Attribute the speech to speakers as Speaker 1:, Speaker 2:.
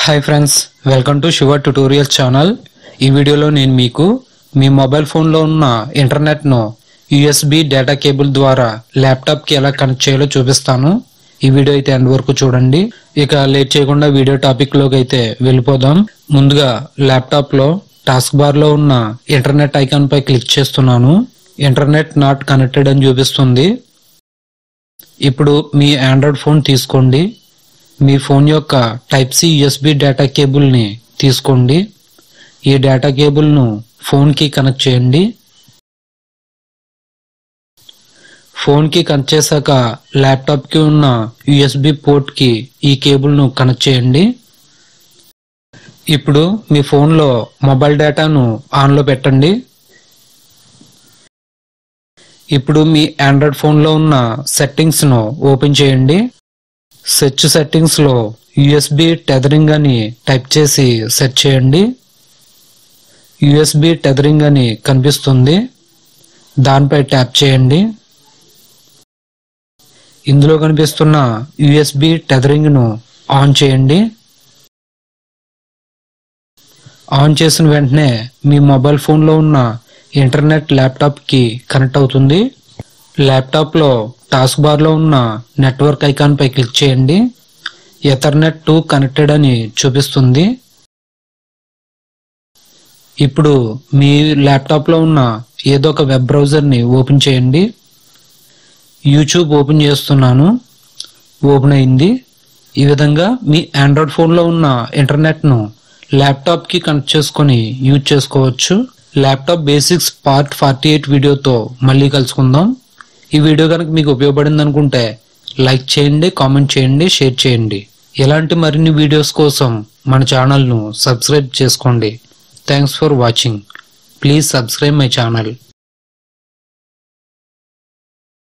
Speaker 1: Hi friends, welcome to Shiva tutorial channel. ఈ వీడియోలో నేను మీకు మీ మొబైల్ ఫోన్లో ఉన్న ఇంటర్నెట్ను యూఎస్బి డేటా కేబుల్ ద్వారా ల్యాప్టాప్కి ఎలా కనెక్ట్ చేయాలో చూపిస్తాను. ఈ వీడియో అయితే ఎండ్ వరకు చూడండి. ఇక లేట్ చేయకుండా వీడియో టాపిక్లోకి అయితే వెళ్ళిపోదాం. ముందుగా ల్యాప్టాప్లో టాస్క్ బార్లో ఉన్న ఇంటర్నెట్ ఐకాన్ పై క్లిక్ చేస్తున్నాను. ఇంటర్నెట్ నాట్ కనెక్టెడ్ అని చూపిస్తుంది. ఇప్పుడు మీ ఆండ్రాయిడ్ ఫోన్ తీసుకోండి. మీ ఫోన్ యొక్క టైప్ సి యూఎస్బి డేటా కేబుల్ని తీసుకోండి. ఈ డేటా కేబుల్ను ఫోన్కి కనెక్ట్ చేయండి. ఫోన్కి కనెక్ట్ చేశాక ల్యాప్టాప్కి ఉన్న యూఎస్బి పోర్ట్కి ఈ కేబుల్ను కనెక్ట్ చేయండి. ఇప్పుడు మీ ఫోన్లో మొబైల్ డేటాను ఆన్లో పెట్టండి. ఇప్పుడు మీ ఆండ్రాయిడ్ ఫోన్లో ఉన్న సెట్టింగ్స్ను ఓపెన్ చేయండి. సెర్చ్ సెట్టింగ్స్లో యూఎస్బి టెథరింగ్ అని టైప్ చేసి సెర్చ్ చేయండి. యూఎస్బి టెథరింగ్ అని కనిపిస్తుంది, దానిపై ట్యాప్ చేయండి. ఇందులో కనిపిస్తున్న యూఎస్బి టెథరింగ్ను ఆన్ చేయండి. ఆన్ చేసిన వెంటనే మీ మొబైల్ ఫోన్లో ఉన్న ఇంటర్నెట్ ల్యాప్టాప్కి కనెక్ట్ అవుతుంది. ల్యాప్టాప్లో టాస్క్ బార్లో ఉన్న నెట్వర్క్ ఐకాన్ పై క్లిక్ చేయండి. ఎథర్నెట్ టు కనెక్టెడ్ అని చూపిస్తుంది. ఇప్పుడు మీ ల్యాప్టాప్లో ఉన్న ఏదో ఒక వెబ్ బ్రౌజర్ని ఓపెన్ చేయండి. యూట్యూబ్ ఓపెన్ చేస్తున్నాను. ఓపెన్ అయింది. ఈ విధంగా మీ ఆండ్రాయిడ్ ఫోన్లో ఉన్న ఇంటర్నెట్ను ల్యాప్టాప్కి కనెక్ట్ చేసుకొని యూజ్ చేసుకోవచ్చు. ల్యాప్టాప్ బేసిక్స్ పార్ట్ 48 వీడియోతో మళ్ళీ కలుసుకుందాం. ఈ వీడియో కనుక మీకు ఉపయోగపడింది అనుకుంటే లైక్ చేయండి, కామెంట్ చేయండి, షేర్ చేయండి. ఇలాంటి మరిన్ని వీడియోస్ కోసం మన ఛానల్ను సబ్స్క్రైబ్ చేసుకోండి. Thanks for watching. Please subscribe my channel.